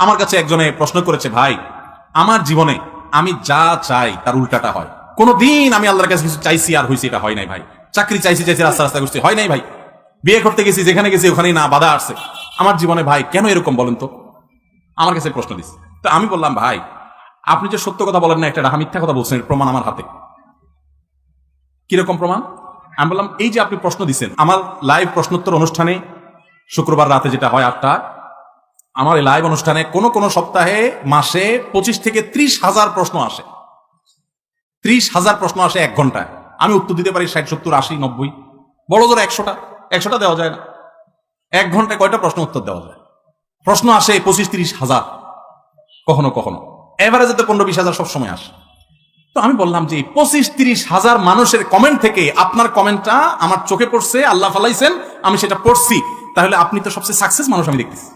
আমার কাছে একজনে প্রশ্ন করেছে, ভাই আমার জীবনে আমি যা চাই তার উল্টাটা হয়। কোনদিন আমি আল্লাহর কাছে কিছু চাইছি আর হয়েছে এটা হয় নাই ভাই। চাকরি চাইছি রাস্তা রাস্তা করছি, হয় নাই ভাই। বিয়ে করতে গেছি, যেখানে গেছি ওখানেই না বাধা আসছে আমার জীবনে। ভাই কেন এরকম বলেন তো? আমার কাছে প্রশ্ন দিচ্ছে। তো আমি বললাম, ভাই আপনি যে সত্য কথা বলেন না, একটা মিথ্যা কথা বলছেন, প্রমাণ আমার হাতে। কিরকম প্রমাণ? আমি বললাম, এই যে আপনি প্রশ্ন দিচ্ছেন আমার লাইভ প্রশ্নোত্তর অনুষ্ঠানে, শুক্রবার রাতে যেটা হয় 8টা, আমার এই লাইভ অনুষ্ঠানে কোন সপ্তাহে মাসে 25 থেকে 30,000 প্রশ্ন আসে। 30,000 প্রশ্ন আসে 1 ঘন্টায়। আমি উত্তর দিতে পারি 60, 70, 80, 90, বড় জোর 100টা দেওয়া যায় না। 1 ঘন্টায় কয়টা প্রশ্ন উত্তর দেওয়া যায়? প্রশ্ন আসে 25-30,000, কখনো কখনো এভারেজে তো 15-20,000 সবসময় আসে। তো আমি বললাম যে 25-30,000 মানুষের কমেন্ট থেকে আপনার কমেন্টটা আমার চোখে পড়ছে, আল্লাহ ফালাইছেন, আমি সেটা পড়ছি, তাহলে আপনি তো সবচেয়ে সাকসেস মানুষ আমি দেখতেছি।